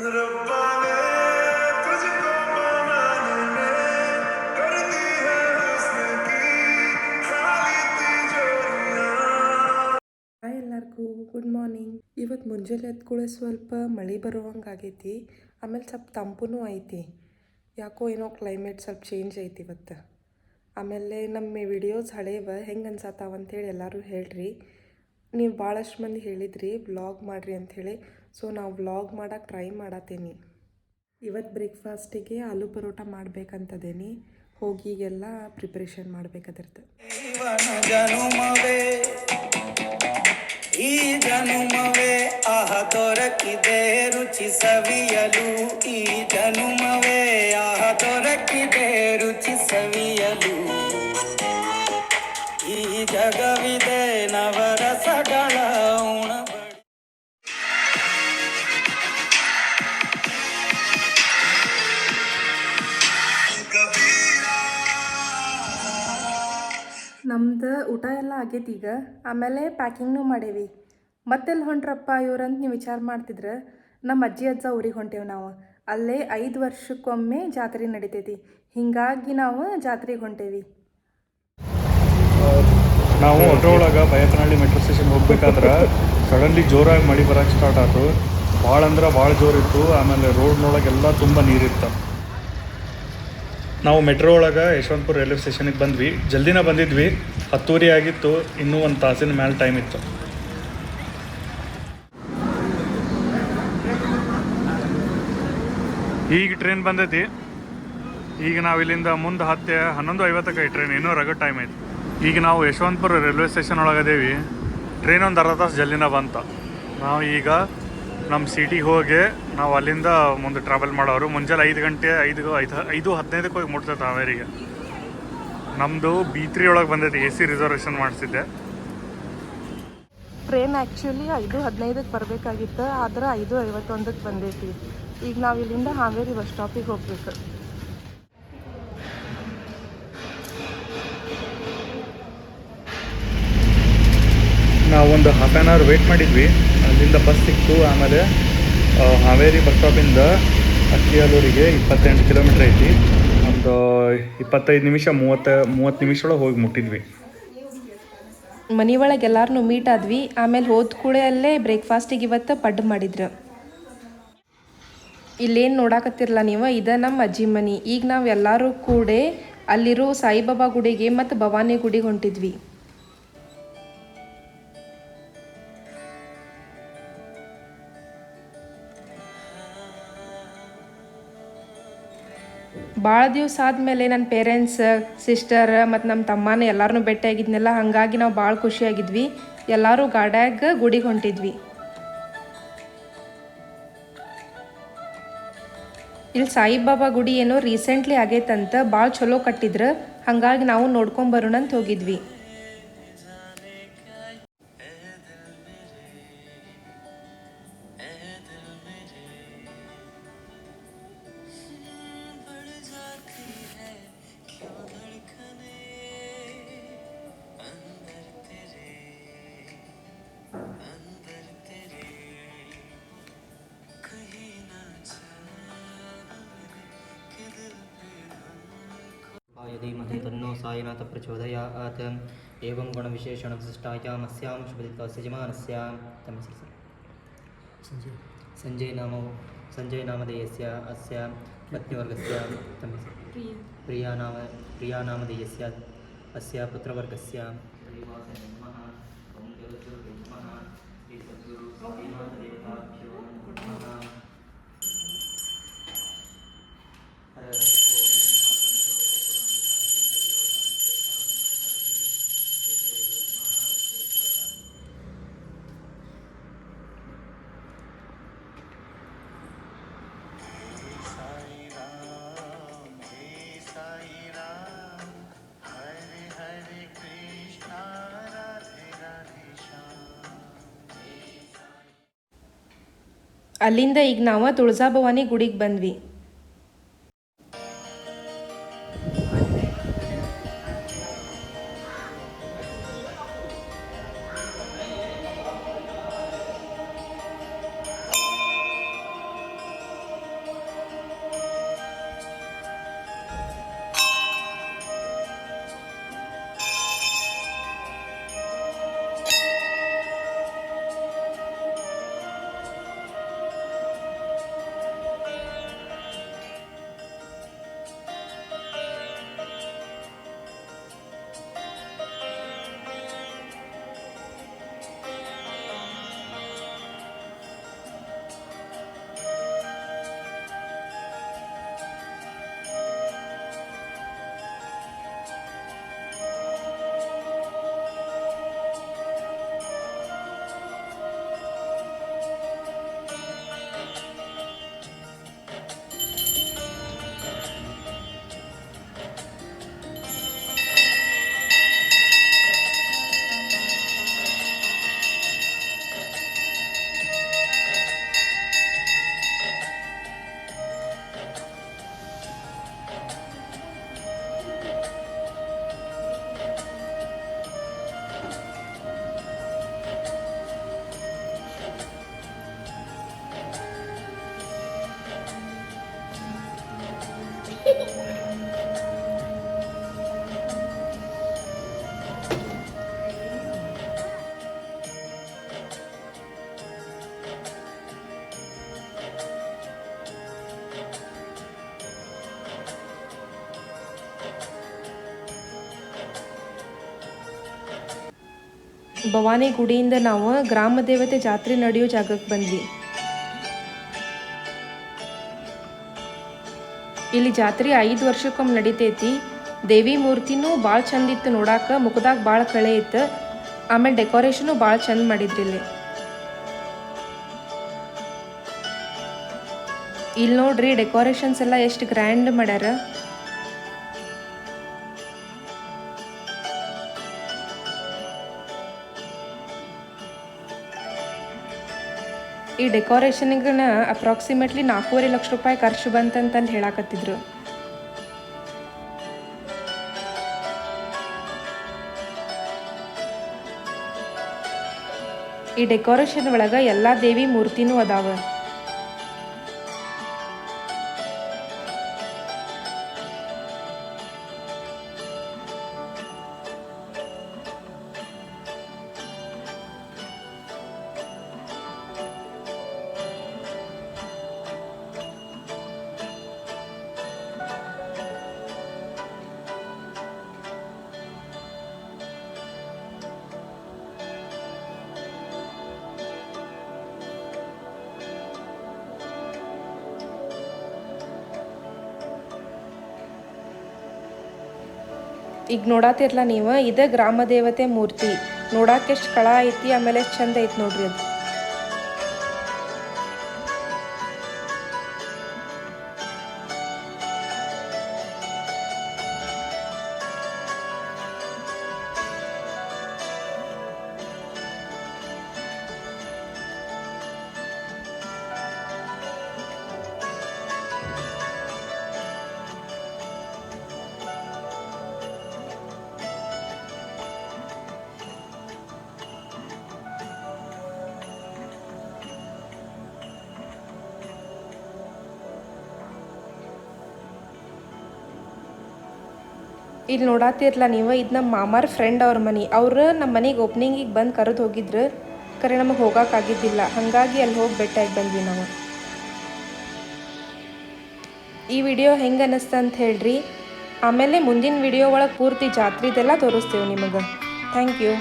रब्बा ने तुझको बनाने में कर दी है हुस्न की खाली तिजोरियां. ಹಾಯ್ ಎಲ್ಲರಿಗೂ ಗುಡ್ ಮಾರ್ನಿಂಗ್. ಇವತ್ತು ಮುಂಜಾನೆ ಎದ್ದು ಕೂಡ ಸ್ವಲ್ಪ ಮಳೆ ಬರುವಂಗೆ ಆಗೈತಿ. ಆಮೇಲೆ ಸ್ವಲ್ಪ ತಂಪೂ ಐತಿ. ಯಾಕೋ ಏನೋ ಕ್ಲೈಮೇಟ್ ಸ್ವಲ್ಪ ಚೇಂಜ್ ಐತಿ ಇವತ್ತು. ಆಮೇಲೆ ನಮ್ಮ ವಿಡಿಯೋಸ್ ಹಳೇವ ಹೆಂಗೆ ಅನ್ಸತ್ತಾವ ಅಂಥೇಳಿ ಎಲ್ಲರೂ ಹೇಳ್ರಿ. ನೀವು ಭಾಳಷ್ಟು ಮಂದಿ ಹೇಳಿದ್ರಿ ವ್ಲಾಗ್ ಮಾಡಿರಿ ಅಂಥೇಳಿ. ಸೊ ನಾವು ವ್ಲಾಗ್ ಮಾಡೋಕ್ಕೆ ಟ್ರೈ ಮಾಡತ್ತೀನಿ. ಇವತ್ತು ಬ್ರೇಕ್ಫಾಸ್ಟಿಗೆ ಆಲೂ ಪರೋಟ ಮಾಡ್ಬೇಕಂತದೇನಿ. ಹೋಗಿ ಈಗೆಲ್ಲ ಪ್ರಿಪ್ರೇಷನ್ ಮಾಡ್ಬೇಕದ್ರದ್ದು. ಈ ಜನುಮವೇ ಆಹ ದೊರಕಿದೆ ರುಚಿ ಸವಿಯಲು. ಈ ಜನುಮವೇ ಆಹ ದೊರಕಿದೆ ರುಚಿ ಸವಿಯಲು. ಈ ಜಗವಿದೆ ನವರಸಗಳ ಉಣಬಡಿ. ನಮ್ದು ಊಟ ಎಲ್ಲ ಆಗೈತಿ ಈಗ. ಆಮೇಲೆ ಪ್ಯಾಕಿಂಗ್ನೂ ಮಾಡೇವಿ. ಮತ್ತೆಲ್ಲಿ ಹೊಂಟ್ರಪ್ಪ ಇವ್ರಂತ ನೀವು ವಿಚಾರ ಮಾಡ್ತಿದ್ರೆ, ನಮ್ಮ ಅಜ್ಜಿ ಅಜ್ಜ ಊರಿಗೆ ಹೊಂಟೇವು ನಾವು. ಅಲ್ಲೇ 5 ವರ್ಷಕ್ಕೊಮ್ಮೆ ಜಾತ್ರೆ ನಡಿತೈತಿ. ಹೀಗಾಗಿ ನಾವು ಜಾತ್ರೆಗೆ ಹೊಂಟೇವಿ. ನಾವು ಆಟೋ ಒಳಗೆ ಬೈಯಪ್ಪನಹಳ್ಳಿ ಮೆಟ್ರೋ ಸ್ಟೇಷನ್ ಹೋಗ್ಬೇಕಾದ್ರೆ ಸಡನ್ಲಿ ಜೋರಾಗಿ ಮಳೆ ಬರೋಕ್ಕೆ ಸ್ಟಾರ್ಟ್ ಆಯ್ತು. ಭಾಳ ಅಂದ್ರೆ ಭಾಳ ಜೋರಿತ್ತು. ಆಮೇಲೆ ರೋಡ್ನೊಳಗೆಲ್ಲ ತುಂಬ ನೀರಿತ್ತು. ನಾವು ಮೆಟ್ರೋ ಒಳಗೆ ಯಶವಂತಪುರ ರೈಲ್ವೆ ಸ್ಟೇಷನಿಗೆ ಬಂದ್ವಿ. ಜಲ್ದಿನ ಬಂದಿದ್ವಿ. 10:30 ಆಗಿತ್ತು. ಇನ್ನೂ ಒಂದು ತಾಸಿನ ಮೇಲೆ ಟೈಮ್ ಇತ್ತು. ಈಗ ಟ್ರೈನ್ ಬಂದೈತಿ. ಈಗ ನಾವು ಇಲ್ಲಿಂದ ಮುಂದೆ 11:50ಕ್ಕೆ ಟ್ರೈನ್. ಇನ್ನೂ ರಗಡ್ ಟೈಮ್ ಐತಿ. ಈಗ ನಾವು ಯಶವಂತಪುರ ರೈಲ್ವೆ ಸ್ಟೇಷನ್ ಒಳಗದೇವಿ. ಟ್ರೈನ್ ಒಂದು ಅರ್ಧ ತಾಸು ಜಲ್ದಿನ ಬಂತ. ನಾವು ಈಗ ನಮ್ಮ ಸಿಟಿಗೆ ಹೋಗಿ ನಾವು ಅಲ್ಲಿಂದ ಮುಂದೆ ಟ್ರಾವೆಲ್ ಮಾಡೋರು. ಮುಂಜಾನೆ 5 ಗಂಟೆ 5:15ಕ್ಕೆ ಹೋಗಿ ಮುಟ್ತೈತೆ ಹಾವೇರಿಗೆ. ನಮ್ಮದು B3 ಒಳಗೆ ಬಂದೈತಿ. AC ರಿಸರ್ವೇಷನ್ ಮಾಡಿಸಿದ್ದೆ. ಟ್ರೈನ್ ಆ್ಯಕ್ಚುಲಿ 5:15ಕ್ಕೆ ಬರಬೇಕಾಗಿತ್ತು. ಆದ್ರೆ 5:51ಕ್ಕೆ ಬಂದೈತಿ. ಈಗ ನಾವು ಇಲ್ಲಿಂದ ಹಾವೇರಿ ಬಸ್ ಸ್ಟಾಪಿಗೆ ಹೋಗ್ಬೇಕು. ನಾವೊಂದು ಹಾಫ್ ಆ್ಯನ್ ಅವರ್ ವೆಯ್ಟ್ ಮಾಡಿದ್ವಿ. ಅಲ್ಲಿಂದ ಬಸ್ ಸಿಕ್ತು. ಆಮೇಲೆ ಹಾವೇರಿ ಬಸ್ ಸ್ಟಾಪಿಂದ ಅಕ್ಕಿಯಾಲೂರಿಗೆ 28 ಕಿಲೋಮೀಟ್ರ್ ಐತಿ. ಒಂದು 25 ನಿಮಿಷ 30 ನಿಮಿಷ ಒಳಗೆ ಹೋಗಿ ಮುಟ್ಟಿದ್ವಿ. ಮನೆ ಒಳಗೆ ಎಲ್ಲರೂ ಮೀಟ್ ಆದ್ವಿ. ಆಮೇಲೆ ಹೋದ ಕೂಡಲೇ ಅಲ್ಲೇ ಬ್ರೇಕ್ಫಾಸ್ಟಿಗೆ ಇವತ್ತು ಪಡ್ಡು ಮಾಡಿದ್ರು. ಇಲ್ಲೇನು ನೋಡಾಕತ್ತಿರಲ್ಲ ನೀವು, ಇದು ನಮ್ಮ ಅಜ್ಜಿ ಮನೆ. ಈಗ ನಾವು ಎಲ್ಲರೂ ಕೂಡ ಅಲ್ಲಿರೋ ಸಾಯಿಬಾಬಾ ಗುಡಿಗೆ ಮತ್ತು ಭವಾನಿ ಗುಡಿಗೆ ಹೊಂಟಿದ್ವಿ. ಭಾಳ ದಿವಸ ಆದಮೇಲೆ ನನ್ನ ಪೇರೆಂಟ್ಸ್, ಸಿಸ್ಟರ್ ಮತ್ತು ನಮ್ಮ ತಮ್ಮನ ಎಲ್ಲರೂ ಭೇಟಿಯಾಗಿದ್ನೆಲ್ಲ. ಹಾಗಾಗಿ ನಾವು ಭಾಳ ಖುಷಿಯಾಗಿದ್ವಿ. ಎಲ್ಲರೂ ಗಾಡ್ಯಾಗ ಗುಡಿಗೆ ಹೊಂಟಿದ್ವಿ. ಇಲ್ಲಿ ಸಾಯಿಬಾಬಾ ಗುಡಿ ಏನೋ ರೀಸೆಂಟ್ಲಿ ಆಗೈತಂತ. ಭಾಳ ಚಲೋ ಕಟ್ಟಿದ್ರು. ಹಾಗಾಗಿ ನಾವು ನೋಡ್ಕೊಂಬರೋಣಂತ ಹೋಗಿದ್ವಿ. धीमहि तन्नो साईनाथ प्रचोदयात्. एवं गुणविशेषणविशिष्टायाम् अस्यां शुभदिवसस्य यजमानस्य संजय नामधेयस्य अस्य पत्नीवर्गस्य प्रिया नामधेयस्य अस्य पुत्रवर्गस्य ಅಲ್ಲಿಂದ ಈಗ ನಾವು ತುಳಜಾಭವಾನಿ ಗುಡಿಗೆ ಬಂದ್ವಿ. ಭವಾನಿ ಗುಡಿಯಿಂದ ನಾವು ಗ್ರಾಮ ದೇವತೆ ಜಾತ್ರೆ ನಡೆಯೋ ಜಾಗಕ್ಕೆ ಬಂದ್ವಿ. ಇಲ್ಲಿ ಜಾತ್ರೆ 5 ವರ್ಷಕ್ಕೊಮ್ಮೆ ನಡಿತೈತಿ. ದೇವಿ ಮೂರ್ತಿನೂ ಭಾಳ ಚಂದ ಇತ್ತು ನೋಡಾಕ, ಮುಖದಾಗ ಭಾಳ ಕಳೆ ಇತ್ತು. ಆಮೇಲೆ ಡೆಕೋರೇಷನು ಭಾಳ ಚಂದ ಮಾಡಿದ್ರಿ ಇಲ್ಲಿ ನೋಡ್ರಿ ಡೆಕೋರೇಷನ್ಸ್ ಎಲ್ಲ ಎಷ್ಟು ಗ್ರ್ಯಾಂಡ್ ಮಾಡ್ಯಾರ. ಈ ಡೆಕೋರೇಷನ್ಗೆ ಅಪ್ರಾಕ್ಸಿಮೇಟ್ಲಿ 4.5 ಲಕ್ಷ ರೂಪಾಯಿ ಖರ್ಚು ಬಂತಂತಲ್ಲಿ ಹೇಳಾಕತ್ತಿದ್ರು. ಈ ಡೆಕೋರೇಷನ್ ಒಳಗೆ ಎಲ್ಲ ದೇವಿ ಮೂರ್ತಿನೂ ಅದಾವ. ಈಗ ನೋಡಾತಿರ್ಲ ನೀವು, ಇದೇ ಗ್ರಾಮ ದೇವತೆ ಮೂರ್ತಿ. ನೋಡಾಕ ಎಷ್ಟು ಕಳ ಐತಿ, ಆಮೇಲೆ ಎಷ್ಟು ಚಂದ ಐತಿ ನೋಡ್ರಿ ಅದು. ಇಲ್ಲಿ ನೋಡಾತಿರ್ಲ ನೀವು, ಇದು ನಮ್ಮ ಮಾಮಾರ ಫ್ರೆಂಡ್ ಅವ್ರ ಮನೆ. ಅವರು ನಮ್ಮ ಮನೆಗೆ ಓಪನಿಂಗಿಗೆ ಬಂದು ಕರೆದು ಹೋಗಿದ್ರು. ಕರೆ ನಮಗೆ ಹೋಗೋಕ್ಕಾಗಿದ್ದಿಲ್ಲ, ಹಾಗಾಗಿ ಅಲ್ಲಿ ಹೋಗಿ ಭೇಟಿಯಾಗಿ ಬಂದ್ವಿ ನಾವು. ಈ ವಿಡಿಯೋ ಹೆಂಗೆ ಅನ್ನಿಸ್ತು ಅಂತ ಹೇಳ್ರಿ. ಆಮೇಲೆ ಮುಂದಿನ ವಿಡಿಯೋ ಒಳಗೆ ಪೂರ್ತಿ ಜಾತ್ರೆದೆಲ್ಲ ತೋರಿಸ್ತೇವೆ ನಿಮಗೆ. Thank you.